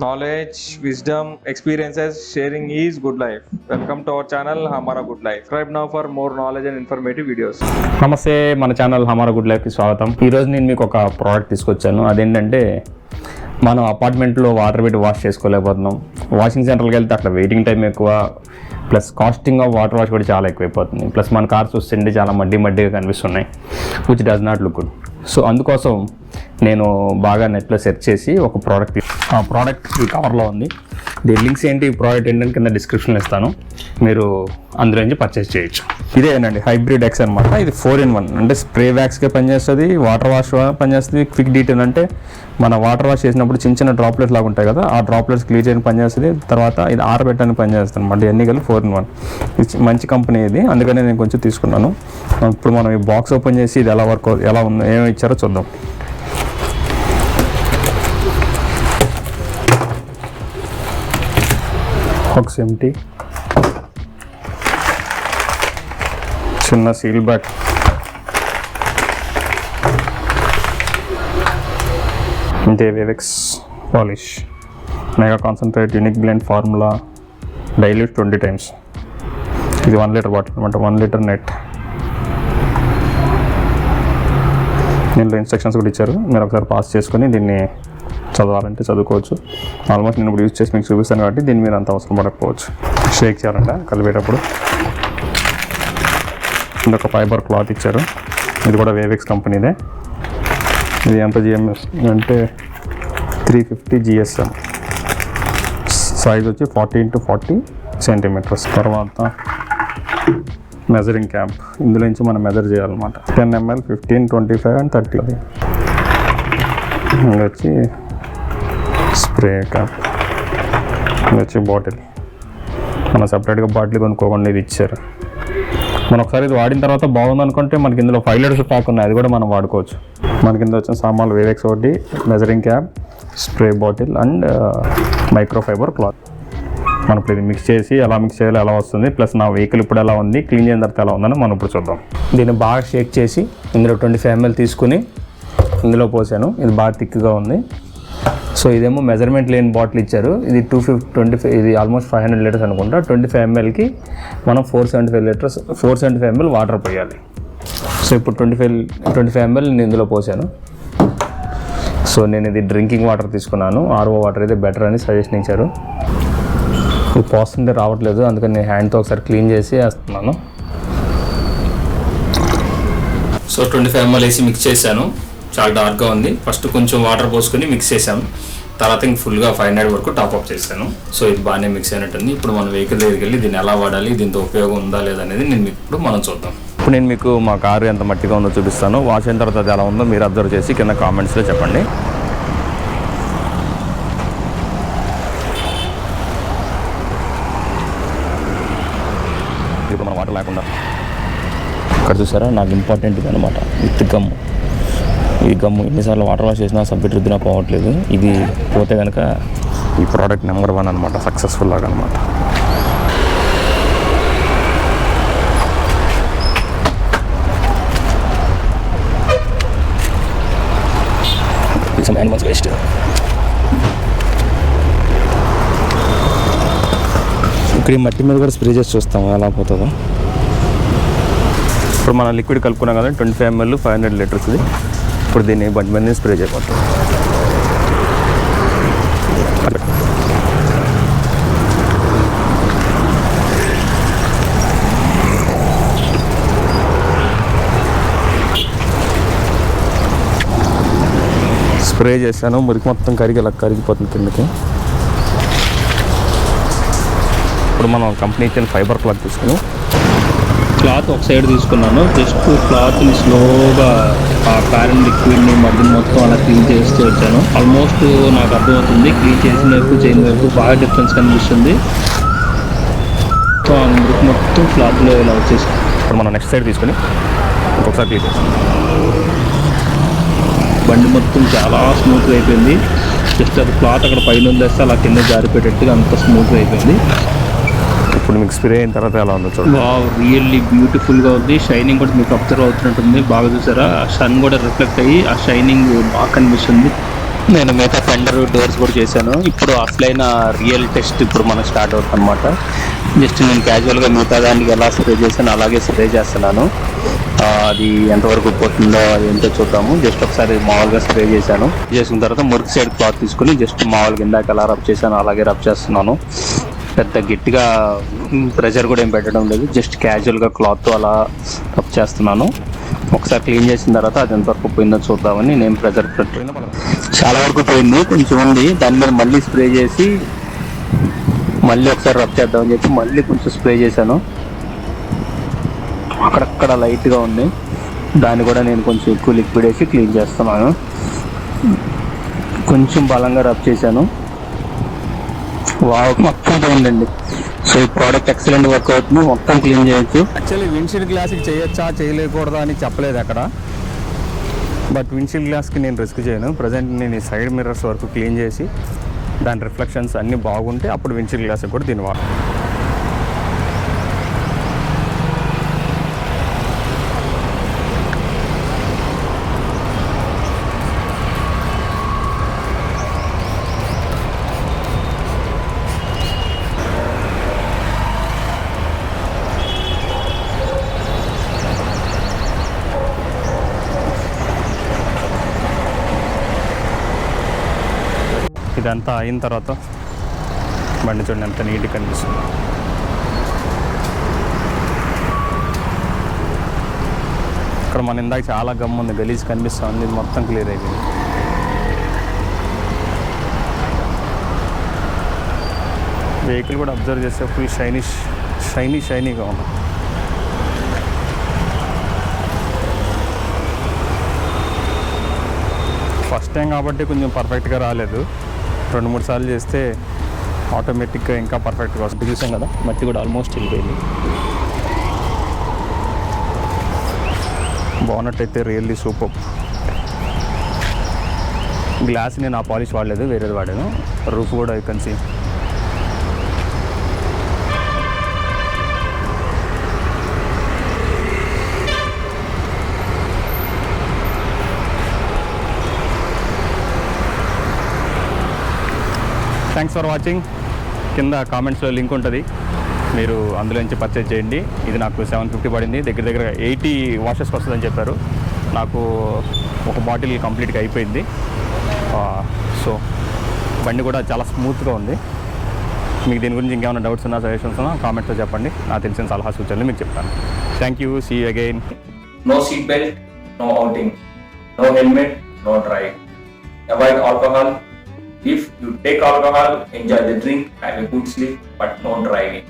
Knowledge, wisdom, experiences, sharing is good life. Welcome to our channel Hamara Good Life. Subscribe now for more knowledge and informative videos. నమస్తే, మన channel హమారా good లైఫ్కి స్వాగతం. ఈరోజు నేను మీకు ఒక ప్రోడక్ట్ తీసుకొచ్చాను. అదేంటంటే మనం అపార్ట్మెంట్లో వాటర్ పెట్టి వాష్ చేసుకోలేకపోతున్నాం. వాషింగ్ సెంటర్కి వెళ్తే అక్కడ వెయిటింగ్ టైం ఎక్కువ, plus costing of water wash కూడా చాలా ఎక్కువైపోతుంది. ప్లస్ మన కార్స్ వస్తుంటే చాలా మడ్డిగా కనిపిస్తున్నాయి, which does not look good. So అందుకోసం నేను బాగా నెట్లో సెర్చ్ చేసి ఒక ప్రోడక్ట్, ఆ ప్రోడక్ట్ ఈ కవర్లో ఉంది. దీని లింక్స్ ఏంటి, ఈ ప్రోడక్ట్ ఏంటంటే కింద డిస్క్రిప్షన్లో ఇస్తాను, మీరు అందులో నుంచి పర్చేస్ చేయొచ్చు. ఇదేనండి హైబ్రిడ్ ఎక్స్ అనమాట. ఇది 4-in-1 అంటే స్ప్రే వ్యాక్స్గా పనిచేస్తుంది, వాటర్ వాష్ పనిచేస్తుంది, క్విక్ డీటెయిల్ అంటే మన వాటర్ వాష్ చేసినప్పుడు చిన్న డ్రాప్లెట్స్ లాగా ఉంటాయి కదా, ఆ డ్రాప్లెట్స్ క్లియర్ చేయడానికి పనిచేస్తుంది. తర్వాత ఇది ఆరబెట్టడానికి పనిచేస్తుంది అనమాట. ఇవన్నీ కలిపి 4-in-1. ఇది మంచి కంపెనీ ఇది, అందుకనే నేను కొంచెం తీసుకున్నాను. ఇప్పుడు మనం ఈ బాక్స్ ఓపెన్ చేసి ఇది ఎలా ఉందో, ఏమి ఇచ్చారో చూద్దాం. బాక్స్ ఎంటీ, చిన్న సీల్ బ్యాక్, ఇంతే wavex polish, mega concentrate, unique blend formula, dilute 20 times. ఇది 1 లీటర్ బాటిల్ అనమాట, 1 లీటర్ నెట్. దీనిలో ఇన్స్ట్రక్షన్స్ కూడా ఇచ్చారు, మీరు ఒకసారి పాస్ చేసుకొని దీన్ని చదవాలంటే చదువుకోవచ్చు. ఆల్మోస్ట్ నేను ఇప్పుడు యూజ్ చేసి మీకు చూపిస్తాను కాబట్టి దీని మీద అంత అవసరం పడకపోవచ్చు. షేక్ చేయాలంట కలిపేటప్పుడు. ఇంకొక ఫైబర్ క్లాత్ ఇచ్చారు, ఇది కూడా wavex కంపెనీదే. ఇది ఎంత జిఎంఎస్ అంటే 350 GSM, సైజ్ వచ్చి 40x40 centimeters. తర్వాత మెజరింగ్ క్యాంప్, ఇందులో నుంచి మనం మెజర్ చేయాలన్నమాట. 10 ml, 15, 25 and 30. ఇది వచ్చి స్ప్రే క్యాప్, ఇది వచ్చి బాటిల్. మనం సపరేట్గా బాటిల్ కొనుక్కోకుండా ఇది ఇచ్చారు. మనం ఒకసారి ఇది వాడిన తర్వాత బాగుంది అనుకుంటే మనకి ఇందులో 5 లీటర్స్ ప్యాక్ ఉన్నాయి, అది కూడా మనం వాడుకోవచ్చు. మన కింద వచ్చిన సామాన్లు wavex ఒకటి, measuring cap, spray bottle and microfibre cloth. మనం ఇప్పుడు ఇది మిక్స్ చేసి ఎలా మిక్స్ చేయాలి, ఎలా వస్తుంది, ప్లస్ నా వెహికల్ ఇప్పుడు ఎలా ఉంది, క్లీన్ చేసిన తర్వాత ఎలా ఉందని మనం ఇప్పుడు చూద్దాం. దీన్ని బాగా షేక్ చేసి ఇందులో 25 ml తీసుకుని ఇందులో పోసాను. ఇది బాగా థిక్గా ఉంది. సో ఇదేమో మెజర్మెంట్ లేని బాటిల్ ఇచ్చారు. ఇది 225, ఇది ఆల్మోస్ట్ 500 లీటర్స్ అనుకుంటా. 25 mlకి మనం 475 ml వాటర్ పోయాలి. సో ఇప్పుడు 25 ml నేను ఇందులో పోసాను. సో నేను ఇది డ్రింకింగ్ వాటర్ తీసుకున్నాను, RO వాటర్ అయితే బెటర్ అని సజెషన్ ఇచ్చారు. ఇది పోస్తుంటే రావట్లేదు, అందుకని నేను హ్యాండ్తో ఒకసారి క్లీన్ చేసి వేస్తున్నాను. సో 25 ml వేసి మిక్స్ చేశాను. చాలా డార్క్గా ఉంది. ఫస్ట్ కొంచెం వాటర్ పోసుకొని మిక్స్ చేశాను, తర్వాత ఇంక ఫుల్గా 500 వరకు టాప్అప్ చేశాను. సో ఇది బాగానే మిక్స్ అయినట్టుంది. ఇప్పుడు మన వెహికల్ దగ్గరికి వెళ్ళి దీన్ని ఎలా వాడాలి, దీంతో ఉపయోగం ఉందా లేదనేది ఇప్పుడు మనం చూద్దాం. ఇప్పుడు నేను మీకు మా కారు ఎంత మట్టిగా ఉందో చూపిస్తాను. వాష్ అయిన తర్వాత అది ఎలా ఉందో మీరు అబ్జర్వ్ చేసి కింద కామెంట్స్లో చెప్పండి. ఇప్పుడు మన వాటర్ లేకుండా ఇక్కడ చూసారా, నాకు ఇంపార్టెంట్ ఇది అనమాట, విత్ గమ్. ఈ గమ్ము ఎన్నిసార్లు వాటర్ వాష్ చేసినా సబ్బెట్ రుద్దినా పోవట్లేదు. ఇది పోతే కనుక ఈ ప్రోడక్ట్ నెంబర్ 1 అనమాట, సక్సెస్ఫుల్ లాగా అనమాట. వేస్ట్. ఇక్కడ ఈ మట్టి మీద కూడా స్ప్రే చేసి చూస్తాము ఎలా పోతుందో. ఇప్పుడు మనం లిక్విడ్ కలుపుకున్నాం కదా, 25 ml 500 లీటర్స్. ఇది ఇప్పుడు దీన్ని బండి మీద స్ప్రే చేయబోతాం. స్ప్రే చేశాను, మురికి మొత్తం కరిగిపోతుంది కిందకి. ఇప్పుడు మనం కంపెనీ ఇచ్చిన ఫైబర్ క్లాత్ తీసుకుని క్లాత్ ఒక సైడ్ తీసుకున్నాను. జస్ట్ క్లాత్ని స్లోగా ఆ కారన్ లిక్విడ్ని మధ్యన మొత్తం అలా క్లీన్ చేస్తూ వచ్చాను. ఆల్మోస్ట్ నాకు అర్థమవుతుంది, క్లీన్ చేసిన వైపు చేయని వైపు బాగా డిఫరెన్స్ కనిపిస్తుంది. సో ఆ మురికి మొత్తం క్లాత్లో ఇలా వచ్చేసి ఇప్పుడు మనం నెక్స్ట్ సైడ్ తీసుకొని ఇంకొకసారి క్లీన్ చేస్తాం. బండి మొత్తం చాలా స్మూత్గా అయిపోయింది. జస్ట్ అది క్లాత్ అక్కడ పైన వదిలేస్తే అలా కింద జారిపోయేటట్టుగా అంత స్మూత్గా అయిపోయింది. ఇప్పుడు మీకు స్ప్రే అయిన తర్వాత ఎలా ఉందో చూడండి. రియల్లీ బ్యూటిఫుల్గా ఉంది. షైనింగ్ కూడా మీకు అబ్జర్వ్ అవుతున్నట్టుంది. బాగా చూసారా, సన్ కూడా రిఫ్లెక్ట్ అయ్యి ఆ షైనింగ్ బాగా కనిపిస్తుంది. నేను మిగతా ఫెండర్ డోర్స్ కూడా చేశాను. ఇప్పుడు అసలైన రియల్ టెస్ట్ ఇప్పుడు మనకు స్టార్ట్ అవుతుంది అనమాట. జస్ట్ నేను క్యాజువల్గా మిగతా దానికి ఎలా స్ప్రే చేశాను అలాగే స్ప్రే చేస్తున్నాను. అది ఎంతవరకు పోతుందో అది ఏంటో చూద్దాము. జస్ట్ ఒకసారి మామూలుగా స్ప్రే చేసుకున్న తర్వాత మురికి సైడ్ క్లాత్ తీసుకుని జస్ట్ మామూలుగా ఇందాక ఎలా రబ్ చేశాను అలాగే రబ్ చేస్తున్నాను. పెద్ద గట్టిగా ప్రెషర్ కూడా ఏం పెట్టడం లేదు, జస్ట్ క్యాజువల్గా క్లాత్ అలా రబ్ చేస్తున్నాను. ఒకసారి క్లీన్ చేసిన తర్వాత అది ఎంతవరకు పోయిందో చూద్దామని నేను ప్రెషర్ పెట్టాను. చాలా వరకు పోయింది, కొంచెం ఉంది. దాని మీద మళ్ళీ స్ప్రే చేసి మళ్ళీ ఒకసారి రబ్ చేద్దామని చెప్పి మళ్ళీ కొంచెం స్ప్రే చేశాను. అక్కడక్కడ లైట్గా ఉంది, దాన్ని కూడా నేను కొంచెం ఎక్కువ లిక్విడ్ వేసి క్లీన్ చేస్తున్నాను. కొంచెం బలంగా రబ్ చేశాను. మొత్తం పోయిందండి. సో ఈ ప్రోడక్ట్ ఎక్సలెంట్ వర్క్ అవుతుంది, మొత్తం క్లీన్ చేయొచ్చు. యాక్చువల్లీ విండ్షీల్డ్ గ్లాస్కి చేయొచ్చా చేయలేకూడదా అని చెప్పలేదు అక్కడ, బట్ విండ్షీల్డ్ గ్లాస్కి నేను రిస్క్ చేయను. ప్రజెంట్ నేను ఈ సైడ్ మిర్రర్స్ వరకు క్లీన్ చేసి దాని రిఫ్లెక్షన్స్ అన్నీ బాగుంటే అప్పుడు విండ్షీల్డ్ గ్లాస్కి కూడా దీని వాడు. ఇదంతా అయిన తర్వాత బండి చూడండి ఎంత నీట్గా కనిపిస్తుంది. ఇక్కడ మన ఇందాక చాలా గమ్ ఉంది, గలీజ్ కనిపిస్తుంది, ఇది మొత్తం క్లియర్ అయిపోయింది. వెహికల్ కూడా అబ్జర్వ్ చేస్తే ఫుల్ షైనీగా ఉంది. ఫస్ట్ టైం కాబట్టి కొంచెం పర్ఫెక్ట్గా రాలేదు, 2-3 సార్లు చేస్తే ఆటోమేటిక్గా ఇంకా పర్ఫెక్ట్గా వస్తుంది. చూసాం కదా మట్టి కూడా ఆల్మోస్ట్ వెళ్ళిపోయింది. బాగున్నట్టయితే రియల్లీ సూపర్. గ్లాస్ నేను ఆ పాలిష్ వాడలేదు, వేరేది వాడాను. రూఫ్ కూడా I can see. Thanks for watching. కింద కామెంట్స్లో లింక్ ఉంటుంది, మీరు అందులో నుంచి పర్చేజ్ చేయండి. ఇది నాకు 750 పడింది, దగ్గర 80 వాషెస్కి వస్తుందని చెప్పారు. నాకు ఒక బాటిల్ కంప్లీట్గా అయిపోయింది. సో బండి కూడా చాలా స్మూత్గా ఉంది. మీకు దీని గురించి ఇంకేమైనా డౌట్స్ ఉన్నా సజెషన్స్ ఉన్నా కామెంట్స్లో చెప్పండి, నాకు తెలిసిన సలహా సూచనలు మీకు చెప్తాను. Thank you, see you again. No seat belt, no outing, no helmet, no drive. Avoid alcohol. If you take alcohol, enjoy the drink, have a good sleep, but no driving.